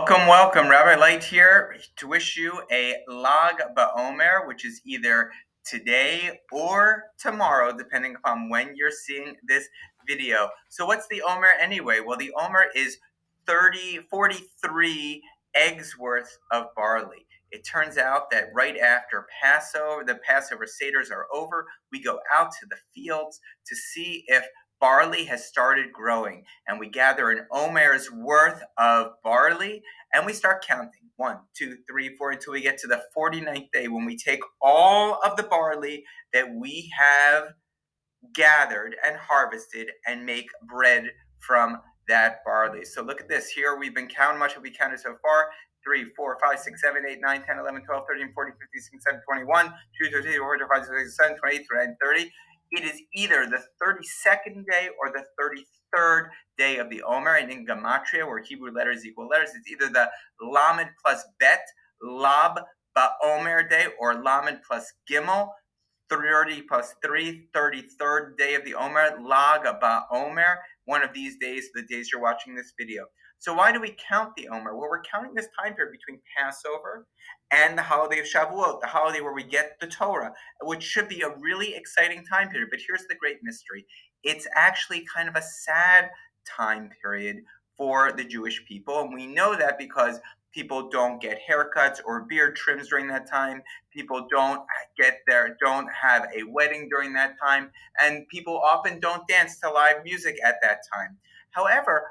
Welcome, welcome. Rabbi Light here to wish you a Lag BaOmer, which is either today or tomorrow, depending upon when you're seeing this video. So what's the Omer anyway? Well, the Omer is 43 eggs worth of barley. It turns out that right after Passover, the Passover Seders are over, we go out to the fields to see if barley has started growing, and we gather an omer's worth of barley, and we start counting 1, 2, 3, 4 until we get to the 49th day, when we take all of the barley that we have gathered and harvested and make bread from that barley. So look at this. Here we've been counting. Much have we counted so far? 3, 4, 5, 6, 7, 8, 9, 10, 11, 12, 13, 14, 15, 16, 17, 21, 2, 3, 4, 5, 6, 7, 28, 29, 30. It is either the 32nd day or the 33rd day of the Omer. And in Gematria, where Hebrew letters equal letters, it's either the Lamed plus Bet, Lab BaOmer day, or Lamed plus Gimel, 30 plus 3, 33rd day of the Omer, Lag BaOmer. One of these days, the days you're watching this video. So why do we count the Omer? Well, we're counting this time period between Passover and the holiday of Shavuot, the holiday where we get the Torah, which should be a really exciting time period. But here's the great mystery. It's actually kind of a sad time period for the Jewish people. And we know that because people don't get haircuts or beard trims during that time. People don't have a wedding during that time. And people often don't dance to live music at that time. However,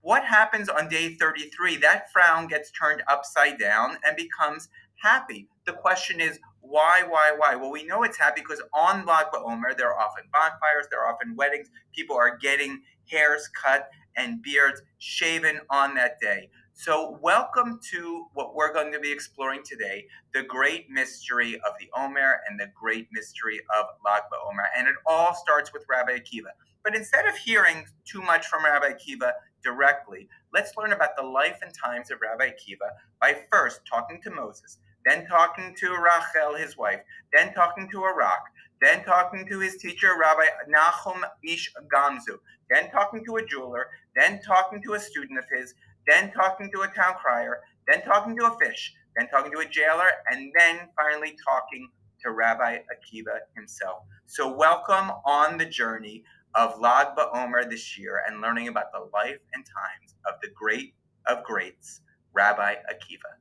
what happens on day 33? That frown gets turned upside down and becomes happy. The question is, why? Well, we know it's happy because on Lag BaOmer, there are often bonfires, there are often weddings. People are getting hairs cut and beards shaven on that day. So welcome to what we're going to be exploring today, the great mystery of the Omer and the great mystery of Lag BaOmer. And it all starts with Rabbi Akiva. But instead of hearing too much from Rabbi Akiva directly, let's learn about the life and times of Rabbi Akiva by first talking to Moses, then talking to Rachel, his wife, then talking to a rock, then talking to his teacher, Rabbi Nachum Ish Gamzu, then talking to a jeweler, then talking to a student of his, then talking to a town crier, then talking to a fish, then talking to a jailer, and then finally talking to Rabbi Akiva himself. So welcome on the journey of Lag BaOmer this year and learning about the life and times of the great of greats, Rabbi Akiva.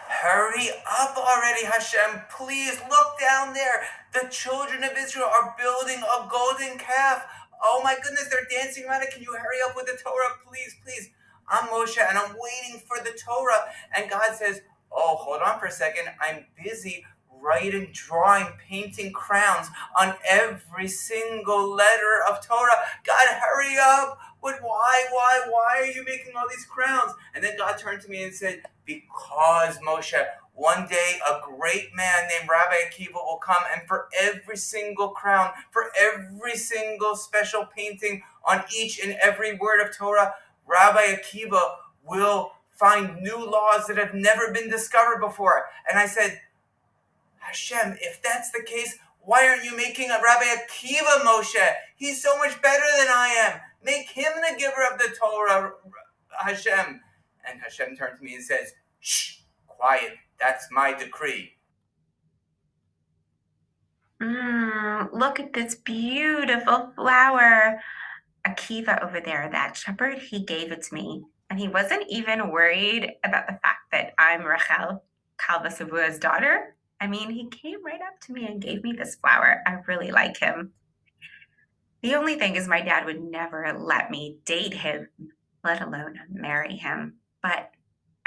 Hurry up already, Hashem. Please look down there. The children of Israel are building a golden calf. Oh my goodness, they're dancing around it. Can you hurry up with the Torah? Please, please. I'm Moshe and I'm waiting for the Torah. And God says, oh, hold on for a second. I'm busy writing, drawing, painting crowns on every single letter of Torah. God, hurry up. But why are you making all these crowns? And then God turned to me and said, because, Moshe, one day a great man named Rabbi Akiva will come, and for every single crown, for every single special painting on each and every word of Torah, Rabbi Akiva will find new laws that have never been discovered before. And I said, Hashem, if that's the case, why aren't you making a Rabbi Akiva, Moshe? He's so much better than I am. Make him the giver of the Torah, Hashem. And Hashem turned to me and says, shh, quiet, that's my decree. Look at this beautiful flower. Akiva over there, that shepherd, he gave it to me. And he wasn't even worried about the fact that I'm Rachel, Kalva Savua's daughter. I mean, he came right up to me and gave me this flower. I really like him. The only thing is my dad would never let me date him, let alone marry him. But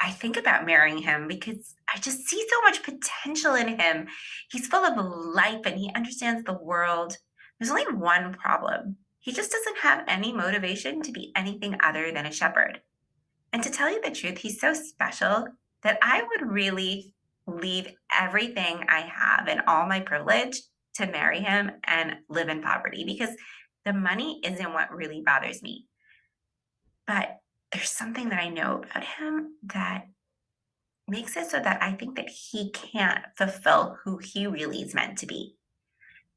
I think about marrying him because I just see so much potential in him. He's full of life and he understands the world. There's only one problem. He just doesn't have any motivation to be anything other than a shepherd. And to tell you the truth, he's so special that I would really leave everything I have and all my privilege to marry him and live in poverty because the money isn't what really bothers me. But there's something that I know about him that makes it so that I think that he can't fulfill who he really is meant to be.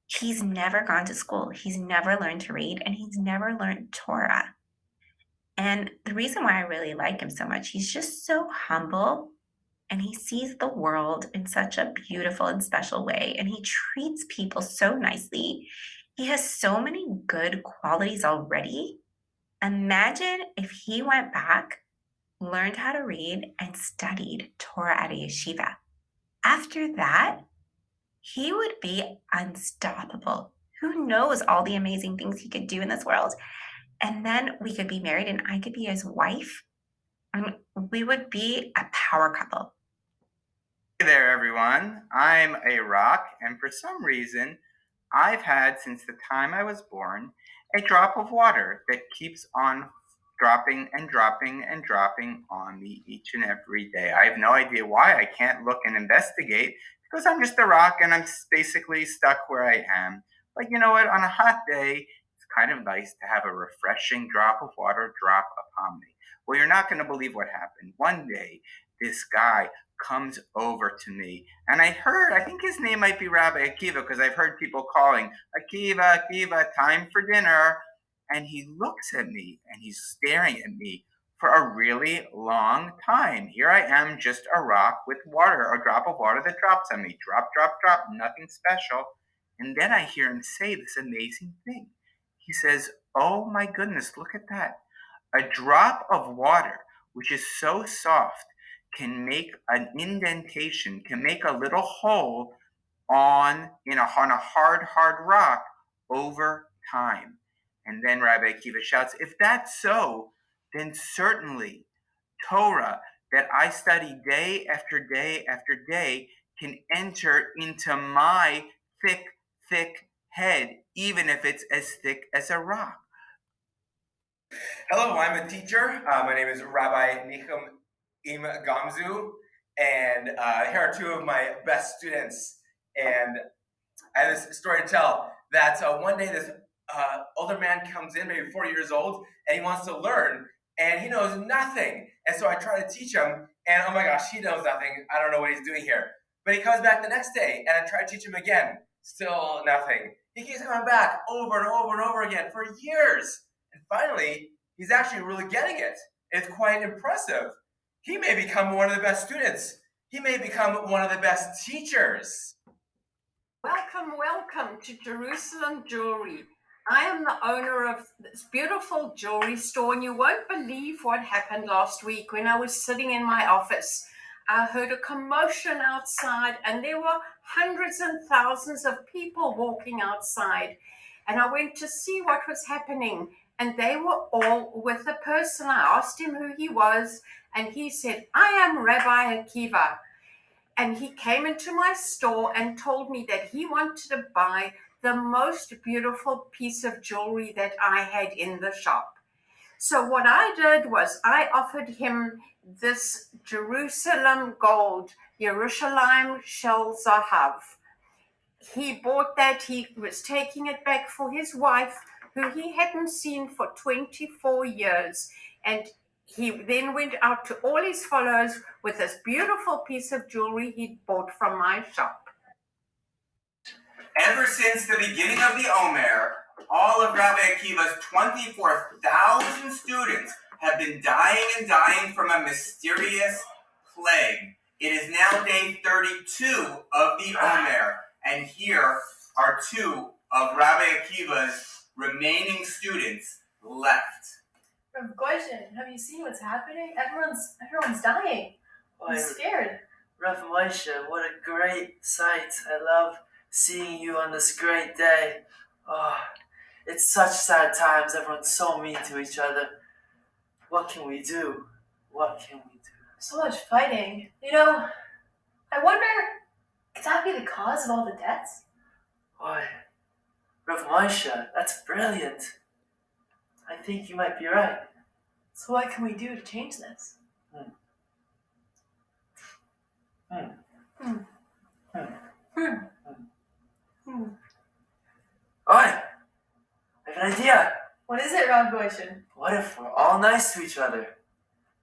He's never gone to school, he's never learned to read, and he's never learned Torah. And the reason why I really like him so much, he's just so humble and he sees the world in such a beautiful and special way. And he treats people so nicely. He has so many good qualities already. Imagine if he went back, learned how to read, and studied Torah at a yeshiva. After that, he would be unstoppable. Who knows all the amazing things he could do in this world? And then we could be married and I could be his wife. We would be a power couple. Hey there, everyone. I'm a rock, and for some reason, I've had since the time I was born a drop of water that keeps on dropping and dropping and dropping on me each and every day. I have no idea why. I can't look and investigate because I'm just a rock and I'm basically stuck where I am. But you know what? On a hot day, it's kind of nice to have a refreshing drop of water drop upon me. Well, you're not going to believe what happened. One day, this guy comes over to me, and I think his name might be Rabbi Akiva because I've heard people calling Akiva, Akiva, time for dinner. And he looks at me and he's staring at me for a really long time. Here I am, just a rock with water, a drop of water that drops on me. Drop, drop, drop, nothing special. And then I hear him say this amazing thing. He says, "Oh my goodness, look at that. A drop of water, which is so soft, can make an indentation, can make a little hole on a hard rock over time." And then Rabbi Akiva shouts, "If that's so, then certainly Torah that I study day after day after day can enter into my thick, thick head, even if it's as thick as a rock." Hello, I'm a teacher. My name is Rabbi Nicham Im Gamzu, and here are two of my best students. And I have this story to tell that one day this older man comes in, maybe 40 years old, and he wants to learn, and he knows nothing. And so I try to teach him, and oh my gosh, he knows nothing. I don't know what he's doing here. But he comes back the next day, and I try to teach him again. Still nothing. He keeps coming back over and over and over again for years. And finally, he's actually really getting it. It's quite impressive. He may become one of the best students. He may become one of the best teachers. Welcome to Jerusalem Jewelry. I am the owner of this beautiful jewelry store, and you won't believe what happened last week when I was sitting in my office. I heard a commotion outside, and there were hundreds and thousands of people walking outside. And I went to see what was happening, and they were all with a person. I asked him who he was, and he said, "I am Rabbi Akiva." And he came into my store and told me that he wanted to buy the most beautiful piece of jewelry that I had in the shop. So what I did was I offered him this Jerusalem gold, Yerushalayim Shel Zahav. He bought that. He was taking it back for his wife, who he hadn't seen for 24 years. And he then went out to all his followers with this beautiful piece of jewelry he'd bought from my shop. Ever since the beginning of the Omer, all of Rabbi Akiva's 24,000 students have been dying and dying from a mysterious plague. It is now day 32 of the Omer, and here are two of Rabbi Akiva's remaining students left. Rabbi Goishin, have you seen what's happening? Everyone's dying. I'm scared. Rav Moshe, what a great sight. I love seeing you on this great day. Oh, it's such sad times. Everyone's so mean to each other. What can we do? What can we do? So much fighting. I wonder, could that be the cause of all the deaths? Boy, Rav Moshe, that's brilliant. I think you might be right. So what can we do to change this? I have an idea. What is it, Rabbi Goishin? What if we're all nice to each other?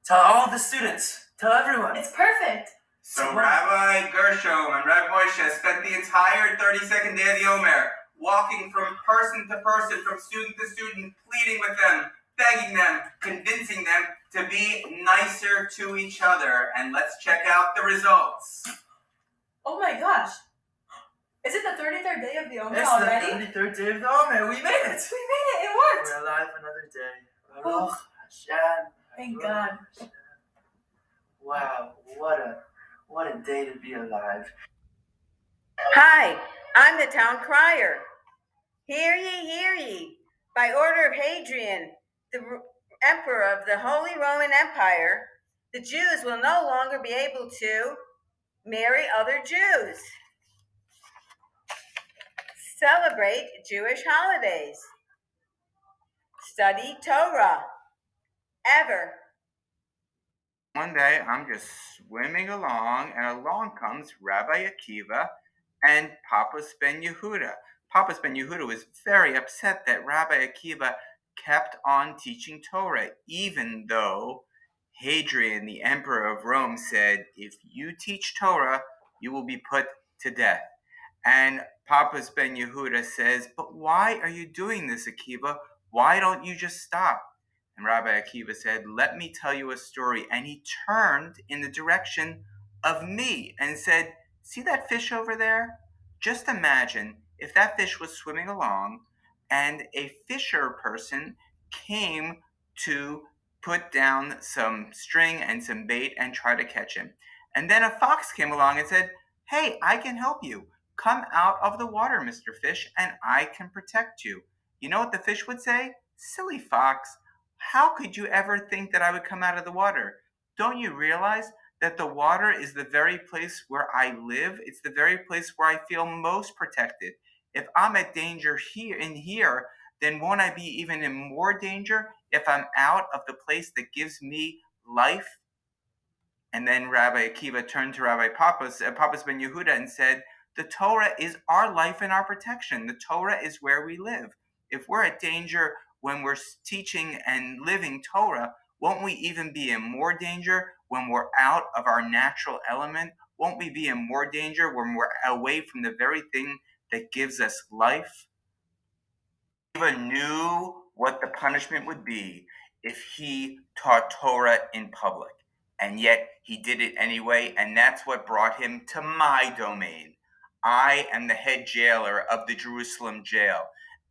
Tell all the students. Tell everyone. It's perfect. So Rabbi Gershom and Rabbi Moshe spent the entire 32nd day of the Omer walking from person to person, from student to student, pleading with them, begging them, convincing them to be nicer to each other. And let's check out the results. Oh my gosh. Is it the 33rd day of the Omer It's already? the 33rd day of the Omer. We made it. We made it. It worked. We're alive another day. Oh. Baruch Hashem. Thank Baruch God. Hashem. Wow, what a day to be alive. Hi, I'm the town crier. Hear ye, hear ye. By order of Hadrian, the emperor of the Holy Roman Empire, the Jews will no longer be able to marry other Jews, celebrate Jewish holidays, study Torah, ever. One day I'm just swimming along, and along comes Rabbi Akiva and Papas Ben Yehuda. Papas Ben Yehuda was very upset that Rabbi Akiva kept on teaching Torah, even though Hadrian, the emperor of Rome, said, if you teach Torah, you will be put to death. And Papas Ben Yehuda says, but why are you doing this, Akiva? Why don't you just stop? And Rabbi Akiva said, let me tell you a story. And he turned in the direction of me and said, see that fish over there? Just imagine if that fish was swimming along and a fisher person came to put down some string and some bait and try to catch him. And then a fox came along and said, hey, I can help you. Come out of the water, Mr. Fish, and I can protect you. You know what the fish would say? Silly fox, how could you ever think that I would come out of the water? Don't you realize that the water is the very place where I live? It's the very place where I feel most protected. If I'm at danger here, then won't I be even in more danger if I'm out of the place that gives me life? And then Rabbi Akiva turned to Papas Ben Yehuda and said, the Torah is our life and our protection. The Torah is where we live. If we're at danger when we're teaching and living Torah, won't we even be in more danger when we're out of our natural element? Won't we be in more danger when we're away from the very thing that gives us life? Akiva knew what the punishment would be if he taught Torah in public. And yet he did it anyway, and that's what brought him to my domain. I am the head jailer of the Jerusalem jail,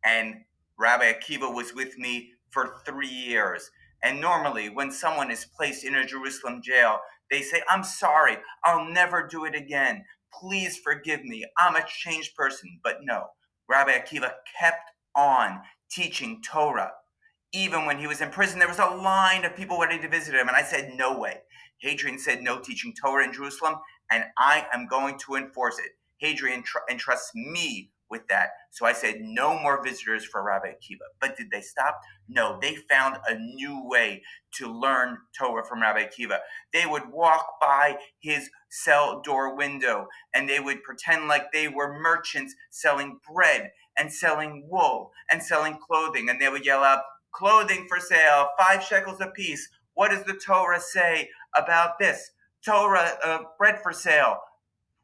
and Rabbi Akiva was with me for 3 years. And normally, when someone is placed in a Jerusalem jail, they say, I'm sorry, I'll never do it again. Please forgive me. I'm a changed person. But no, Rabbi Akiva kept on teaching Torah. Even when he was in prison, there was a line of people ready to visit him, and I said, no way. Hadrian said no teaching Torah in Jerusalem, and I am going to enforce it. Hadrian entrusts me with that. So I said no more visitors for Rabbi Akiva. But did they stop? No, they found a new way to learn Torah from Rabbi Akiva. They would walk by his cell door window, and they would pretend like they were merchants selling bread and selling wool and selling clothing, and they would yell out, clothing for sale, 5 shekels a piece. What does the Torah say about this? Torah, bread for sale,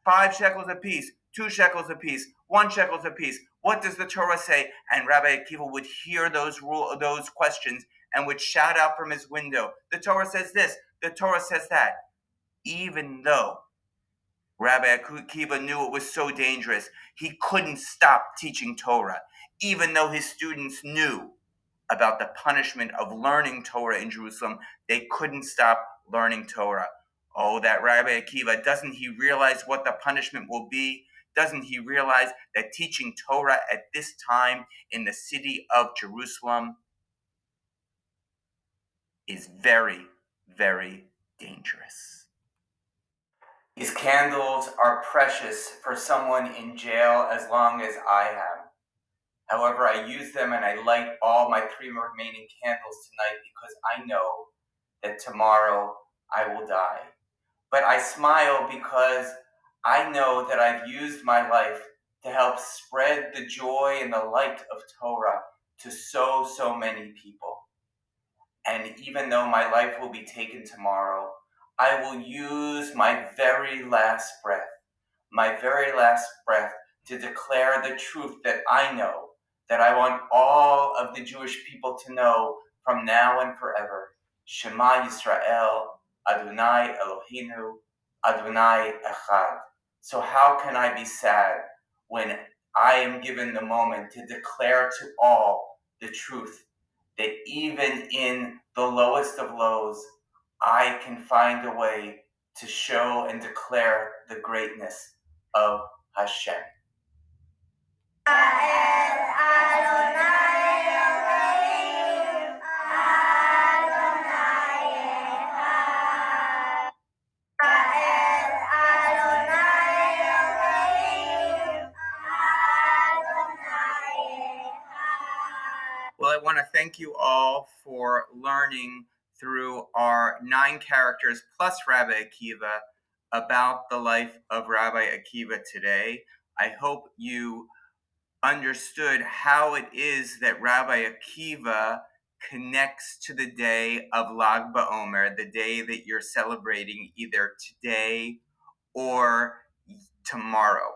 5 shekels a piece, 2 shekels a piece, 1 shekels a piece. What does the Torah say? And Rabbi Akiva would hear those questions and would shout out from his window, the Torah says this, the Torah says that. Even though Rabbi Akiva knew it was so dangerous, he couldn't stop teaching Torah, even though his students knew about the punishment of learning Torah in Jerusalem. They couldn't stop learning Torah. Oh, that Rabbi Akiva, doesn't he realize what the punishment will be? Doesn't he realize that teaching Torah at this time in the city of Jerusalem is very, very dangerous? These candles are precious for someone in jail as long as I am. However, I use them and I light all my 3 remaining candles tonight because I know that tomorrow I will die. But I smile because I know that I've used my life to help spread the joy and the light of Torah to so many people. And even though my life will be taken tomorrow, I will use my very last breath to declare the truth that I know, that I want all of the Jewish people to know from now and forever. Shema Yisrael, Adonai Eloheinu, Adonai Echad. So how can I be sad when I am given the moment to declare to all the truth, that even in the lowest of lows, I can find a way to show and declare the greatness of Hashem. Well, I want to thank you all for learning through our 9 characters plus Rabbi Akiva about the life of Rabbi Akiva today. I hope you understood how it is that Rabbi Akiva connects to the day of Lag BaOmer, the day that you're celebrating either today or tomorrow.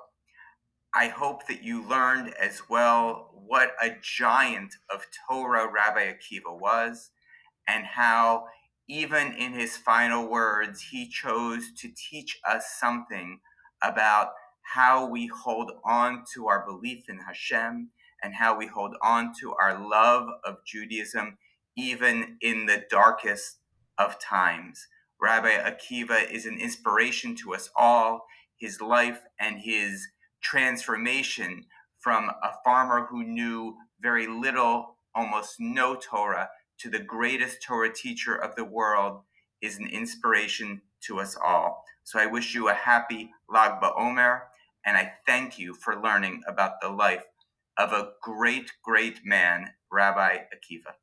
I hope that you learned as well what a giant of Torah Rabbi Akiva was, and how even in his final words, he chose to teach us something about how we hold on to our belief in Hashem and how we hold on to our love of Judaism, even in the darkest of times. Rabbi Akiva is an inspiration to us all. His life and his transformation from a farmer who knew very little, almost no Torah, to the greatest Torah teacher of the world is an inspiration to us all. So I wish you a happy Lag BaOmer, and I thank you for learning about the life of a great, great man, Rabbi Akiva.